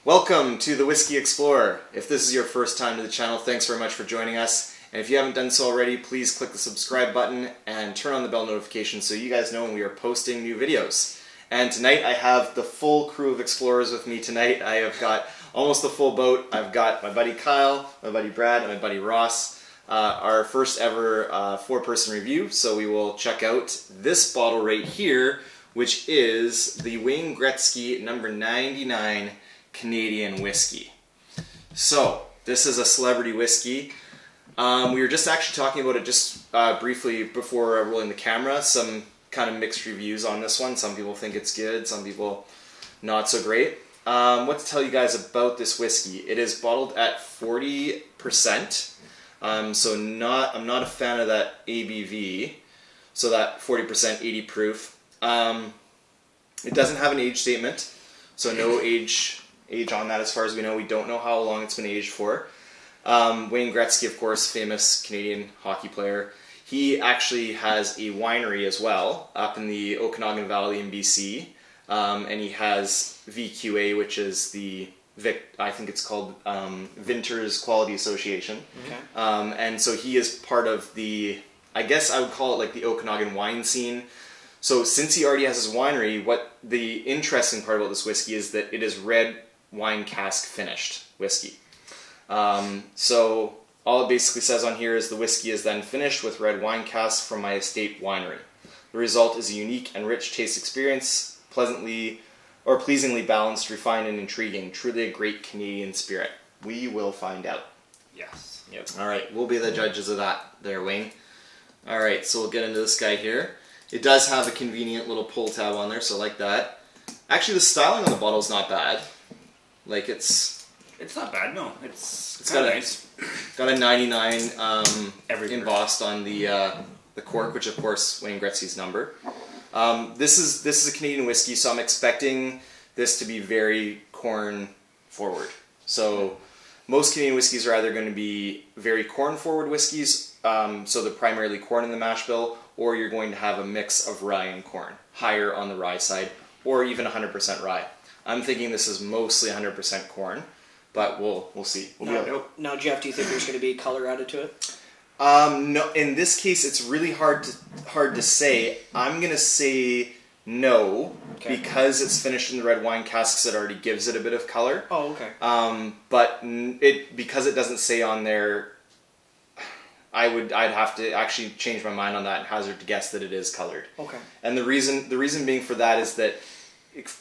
Welcome to the Whisky Explorer. If this is your first time to the channel, thanks very much for joining us. And if you haven't done so already, please click the subscribe button and turn on the bell notification so you guys know when we are posting new videos. And tonight I have the full crew of explorers with me tonight. I have got almost the full boat. I've got my buddy Kyle, my buddy Brad, and my buddy Ross. Our first ever four-person review, so we will check out this bottle right here, which is the Wayne Gretzky number 99 Canadian whiskey. So, this is a celebrity whiskey. We were just actually talking about it just briefly before rolling the camera. Some kind of mixed reviews on this one. Some people think it's good, some people not so great. What to tell you guys about this whiskey? It is bottled at 40%. So I'm not a fan of that ABV. So that 40% 80 proof. It doesn't have an age statement. So no age on that as far as we know. We don't know how long it's been aged for. Wayne Gretzky, of course, famous Canadian hockey player. He actually has a winery as well up in the Okanagan Valley in BC. And he has VQA, which is the I think it's called Vintners Quality Association. Okay. And so he is part of the, I guess I would call it like the Okanagan wine scene. So since he already has his winery, what the interesting part about this whiskey is that it is red wine cask finished whiskey. So all it basically says on here is the whiskey is then finished with red wine cask from my estate winery. The result is a unique and rich taste experience, pleasingly balanced, refined, and intriguing. Truly a great Canadian spirit. We will find out. Yes. Yep. All right, we'll be the judges of that there, Wayne. All right, so we'll get into this guy here. It does have a convenient little pull tab on there, so I like that. Actually, the styling on the bottle is not bad. Like it's not bad, no. It's got nice. Got a 99 embossed on the cork, which of course Wayne Gretzky's number. This is a Canadian whiskey, so I'm expecting this to be very corn forward. So most Canadian whiskeys are either going to be very corn forward whiskeys, so they're primarily corn in the mash bill, or you're going to have a mix of rye and corn, higher on the rye side, or even 100% rye. I'm thinking this is mostly 100% corn, but we'll see. Now, Jeff, do you think there's going to be color added to it? No. In this case, it's really hard to say. I'm gonna say no, because it's finished in the red wine casks. It already gives it a bit of color. Oh, okay. But because it doesn't say on there, I'd have to actually change my mind on that and hazard to guess that it is colored. Okay. And the reason being for that is that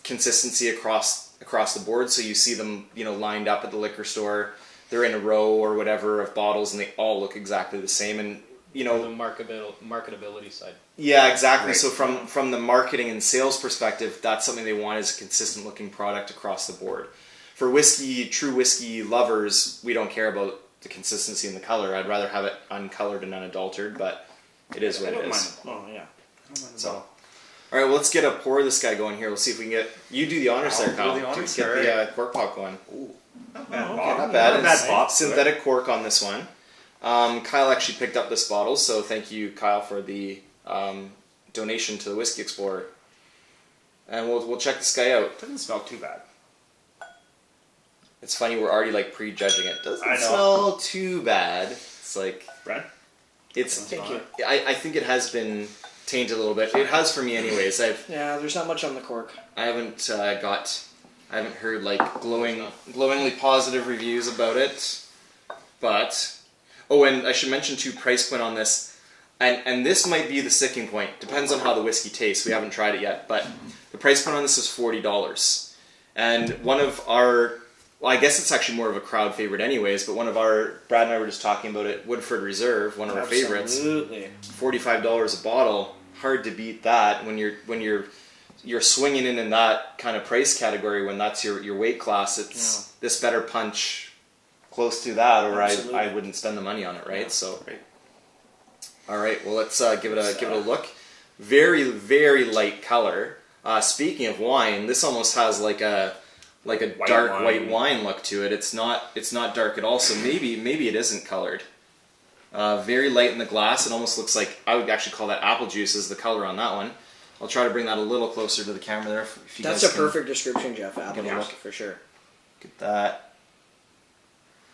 consistency across the board. So you see them, lined up at the liquor store. They're in a row or whatever of bottles, and they all look exactly the same. And the marketability side. Yeah, exactly. Right. So from the marketing and sales perspective, that's something they want, is a consistent looking product across the board. For true whiskey lovers, we don't care about the consistency and the color. I'd rather have it uncolored and unadulterated, but it is what it is. Oh, yeah. So, all right, well, let's get a pour of this guy going here. Let's see if we can you do the honors there, Kyle. Do the honors, Get the cork pop going. Ooh. Not bad. Not bad pop. Synthetic cork on this one. Kyle actually picked up this bottle, so thank you, Kyle, for the donation to the Whisky Explorer. And we'll check this guy out. Doesn't smell too bad. It's funny, we're already like prejudging it. Doesn't I know. smell too bad. It's like Brad? Thank you. I think it has been tainted a little bit. It has for me, anyways. Yeah, there's not much on the cork. I haven't heard like glowingly positive reviews about it. But and I should mention too, price point on this, and this might be the sticking point. Depends on how the whiskey tastes. We haven't tried it yet, but the price point on this is $40. And one of our, I guess it's actually more of a crowd favorite anyways, but Brad and I were just talking about it, Woodford Reserve, one of our favorites. Absolutely. $45 a bottle. Hard to beat that when you're swinging in that kind of price category, when that's your weight class. It's this better punch close to that, or I wouldn't spend the money on it, right? Yeah. So, all right, well, let's give it a look. Very, very light color. Speaking of wine, this almost has like a dark white wine look to it. It's not dark at all. So maybe it isn't colored. Very light in the glass. It almost looks like, I would actually call that apple juice is the color on that one. I'll try to bring that a little closer to the camera there. If you That's guys a perfect description, Jeff. Apple give it a juice, look. for sure. Get that.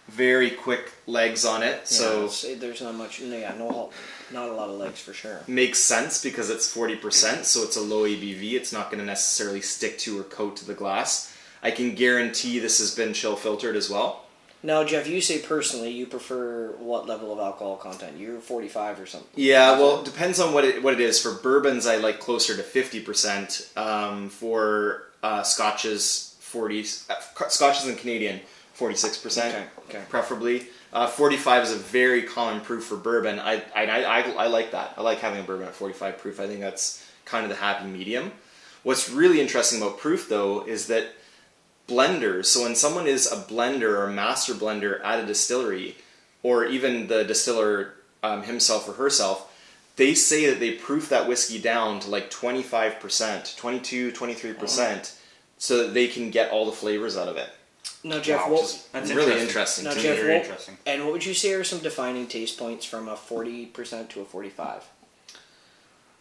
Very quick legs on it, so there's not much. No, not a lot of legs for sure. makes sense because it's 40%, so it's a low ABV. It's not going to necessarily stick to or coat to the glass. I can guarantee this has been chill filtered as well. Now, Jeff, you say personally you prefer what level of alcohol content? You're 45 or something. Yeah, well, it depends on what it is. For bourbons, I like closer to 50%. For Scotches, 40. Scotches and Canadian, 46%. Okay. Preferably. 45 is a very common proof for bourbon. I like that. I like having a bourbon at 45 proof. I think that's kind of the happy medium. What's really interesting about proof, though, is that blenders, so when someone is a blender or a master blender at a distillery, or even the distiller himself or herself, they say that they proof that whiskey down to like 25%, 22, 23%, so that they can get all the flavors out of it. Now, Jeff, That's really interesting. Now, to Jeff, me. Very interesting. And what would you say are some defining taste points from a 40% to a 45?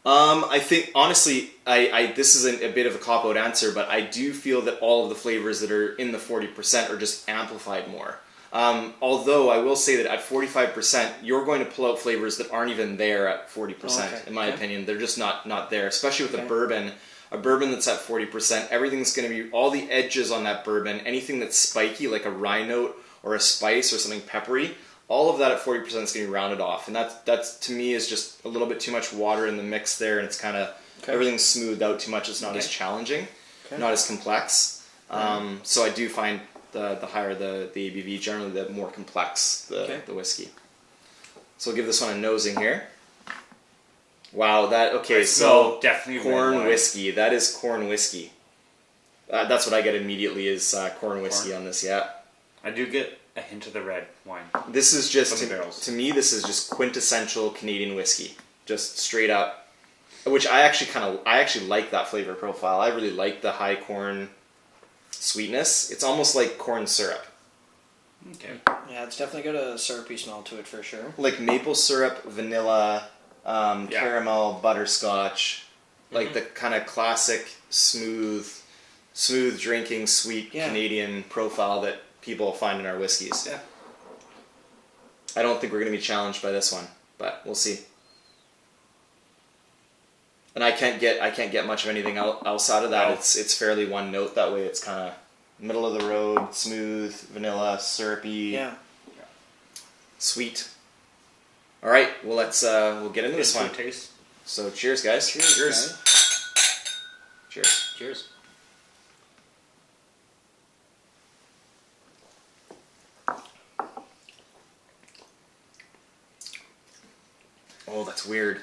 I think, honestly, this is a bit of a cop-out answer, but I do feel that all of the flavors that are in the 40% are just amplified more. Although, I will say that at 45%, you're going to pull out flavors that aren't even there at 40%, in my opinion. They're just not there, especially with a bourbon. A bourbon that's at 40%, everything's going to be, all the edges on that bourbon, anything that's spiky, like a rye note or a spice or something peppery, all of that at 40% is going to be rounded off. And that's to me, is just a little bit too much water in the mix there, and it's kind of, everything's smoothed out too much. It's not as challenging, not as complex. So I do find the higher the ABV, generally the more complex the whiskey. So we'll give this one a nosing here. Wow, so definitely corn whiskey. That is corn whiskey. That's what I get immediately is corn whiskey on this, yeah. I do get a hint of the red wine. This is just, From the barrels. to me, this is just quintessential Canadian whiskey. Just straight up. Which I actually like that flavor profile. I really like the high corn sweetness. It's almost like corn syrup. Okay. Yeah, it's definitely got a syrupy smell to it for sure. Like maple syrup, vanilla, caramel, butterscotch, like the kind of classic smooth drinking, sweet Canadian profile that people find in our whiskeys. Yeah. I don't think we're going to be challenged by this one, but we'll see. And I can't get much of anything else out of that. No. It's fairly one note that way. It's kind of middle of the road, smooth, vanilla, syrupy, sweet. All right, well we'll get into this one. Taste. So cheers, guys. Cheers. Cheers. Cheers. Oh, that's weird.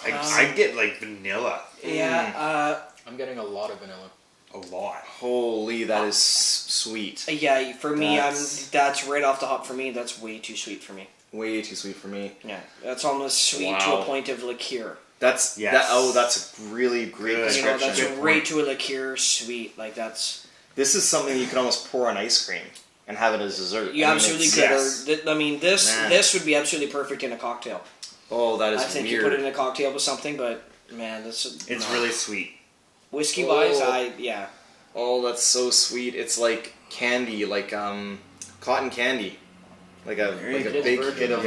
I get like vanilla. Yeah, I'm getting a lot of vanilla. A lot. Holy, that is sweet. yeah. For me, that's right off the hop. For me, that's way too sweet for me. Way too sweet for me. Yeah, that's almost sweet to a point of liqueur. That's that's a really great description. That's right to a liqueur sweet. Like that's. This is something you could almost pour on ice cream and have it as dessert. You absolutely could. Yes. This would be absolutely perfect in a cocktail. Oh, that is weird. I think you put it in a cocktail with something, but man, it's really sweet. Whiskey wise, Oh, that's so sweet. It's like candy, like cotton candy, like a big hit of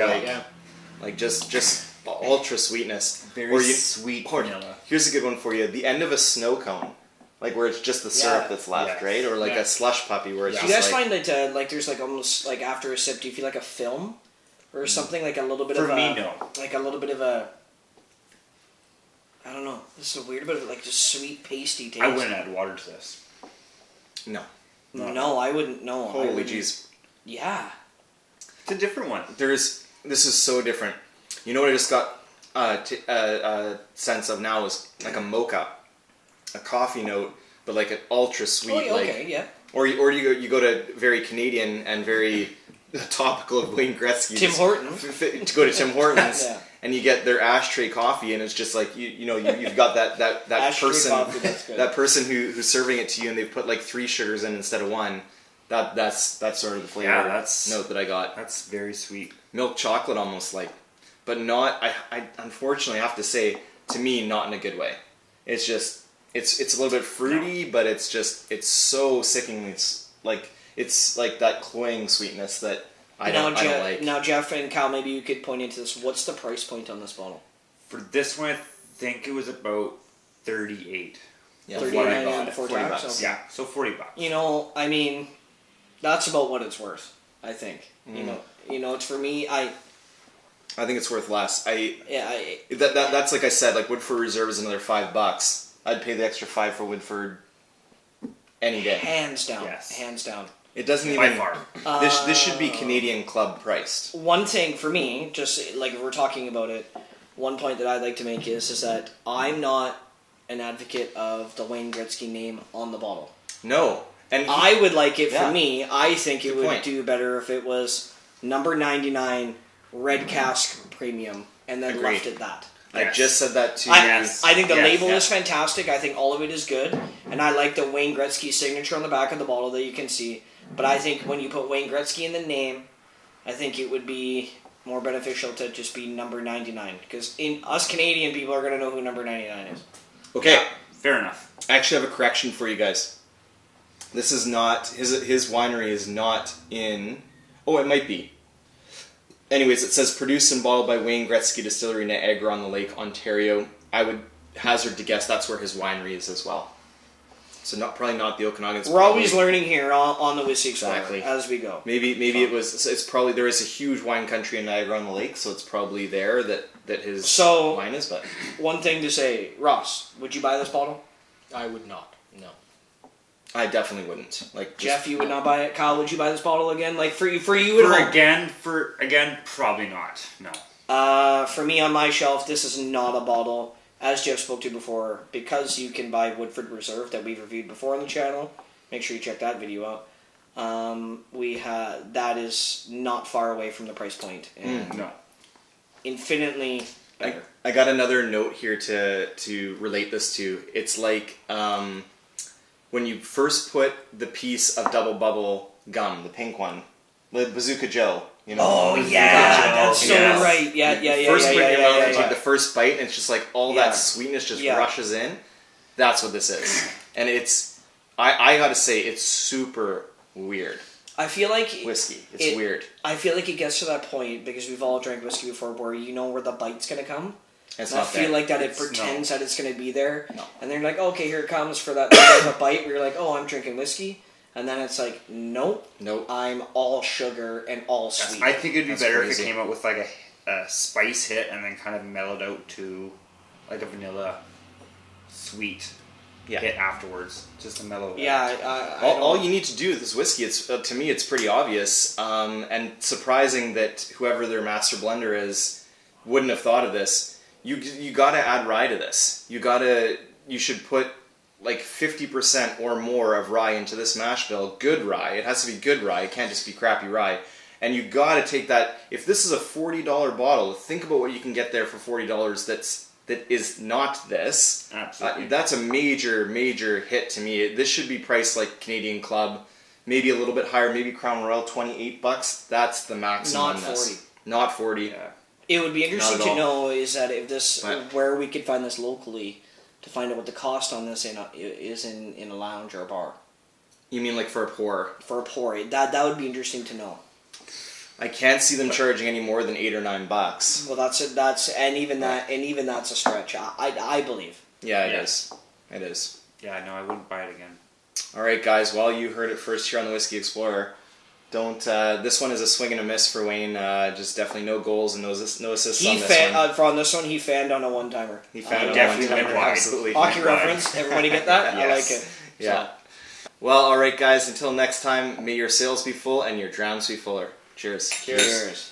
like just ultra sweetness. Very sweet vanilla. Here's a good one for you: the end of a snow cone, like where it's just the syrup that's left, right? Or like a slush puppy where it's Do just you guys find that like there's like almost like after a sip, do you feel like a film or something, like a little bit of For me, no. Like a little bit of a. I don't know. This is a weird bit of like just sweet pasty taste. I wouldn't add water to this. No, I wouldn't. No. Holy jeez. Yeah. It's a different one. This is so different. You know what I just got a sense of now is like a mocha, a coffee note, but like an ultra sweet. Or you go to very Canadian and very topical of Wayne Gretzky. Tim Hortons. To go to Tim Hortons. And you get their ashtray coffee, and it's just like you've got that person coffee, that person who's serving it to you, and they've put like 3 sugars in instead of 1. That's sort of the flavor note that I got. That's very sweet. Milk chocolate almost like, but not. I unfortunately have to say, to me, not in a good way. It's just it's a little bit fruity, but it's so sickening. It's like that cloying sweetness that I don't like. Now, Jeff and Cal, maybe you could point into this. What's the price point on this bottle? For this one, I think it was about 38. Yeah, 39 before 40 tax. bucks. Okay. Yeah, so $40. You know, I mean, that's about what it's worth. I think. Mm. You know, it's for me. I think it's worth less. that's That's like I said. Like Woodford Reserve is another $5. I'd pay the extra $5 for Woodford any day. hands down. Yes. Hands down. It doesn't By even. far. This should be Canadian Club priced. One thing for me, just like if we're talking about it, one point that I'd like to make is that I'm not an advocate of the Wayne Gretzky name on the bottle. No, and I would like it Yeah. for me. I think it Good would point. do better if it was number 99 Red Cask Premium and then Agreed. left at that. I Yes. just said that to Yes. I think the Yes, label yes. is fantastic. I think all of it is good. And I like the Wayne Gretzky signature on the back of the bottle that you can see. But I think when you put Wayne Gretzky in the name, I think it would be more beneficial to just be number 99. Because us Canadian people are going to know who number 99 is. Okay, Yeah, fair enough. I actually have a correction for you guys. This is not his winery is not in. Oh, it might be. Anyways, it says produced and bottled by Wayne Gretzky Distillery, Niagara on the Lake, Ontario. I would hazard to guess that's where his winery is as well. So probably not the Okanagan. We're always learning here on the Whisky Explorer Exactly. as we go. Maybe it was. It's probably there is a huge wine country in Niagara on the Lake, so it's probably there that his wine is. But One thing to say, Ross, would you buy this bottle? I would not. No. I definitely wouldn't. Like Jeff, you would not buy it. Kyle, would you buy this bottle again? Like for you at For home. again, probably not. No. For me on my shelf, this is not a bottle. As Jeff spoke to before, because you can buy Woodford Reserve that we've reviewed before on the channel. Make sure you check that video out. That is not far away from the price point, and No. infinitely better. I got another note here to relate this to. It's like when you first put the piece of double bubble gum, the pink one, the Bazooka Joe. You know, Oh Bazooka yeah, Joe. that's so Yes. right. Yeah. First put in your mouth, and yeah. take the first bite, and it's just like all Yeah. that sweetness just Yeah. rushes in. That's what this is, and it's. I gotta say, it's super weird I feel like whiskey. It's weird. I feel like it gets to that point because we've all drank whiskey before, where you know where the bite's gonna come. It's And I not feel there. like that it It's pretends that it's going to be there. No. And they're like, okay, here it comes for that bit of a bite where you're like, oh, I'm drinking whiskey. And then it's like, nope, Nope. I'm all sugar and all sweet. I think it'd be That's better if crazy. it came out with like a spice hit and then kind of mellowed out to like a vanilla sweet Yeah. hit afterwards, just to mellow it yeah, out. All you need to do with this whiskey, it's to me, it's pretty obvious, and surprising that whoever their master blender is wouldn't have thought of this. You gotta add rye to this. You should put like 50% or more of rye into this mash bill. Good rye. It has to be good rye. It can't just be crappy rye. And you gotta take that. If this is a $40 bottle, think about what you can get there for $40. That is not this. Absolutely. That's a major hit to me. This should be priced like Canadian Club, maybe a little bit higher, maybe Crown Royal, $28. That's the maximum. Not on this. 40. Not 40. Yeah. It would be interesting Not at to all. know is that if this, Right. where we could find this locally, to find out what the cost on this is in a lounge or a bar. You mean like for a pour? For a pour. That would be interesting to know. I can't see them charging any more than $8 or $9. Well, and even that's a stretch. I believe. Yeah, it Yeah. is. It is. Yeah, no, I wouldn't buy it again. All right, guys. Well, you heard it first here on the Whisky Explorer. Don't. This one is a swing and a miss for Wayne. Just definitely no goals and no assists on this one. On this one, he fanned on a one-timer. He found it definitely on one timer. went wide. Absolutely. Hockey Why? reference. Everybody get that? I like it. Yeah. Well, all right, guys. Until next time, may your sails be full and your drams be fuller. Cheers. Cheers.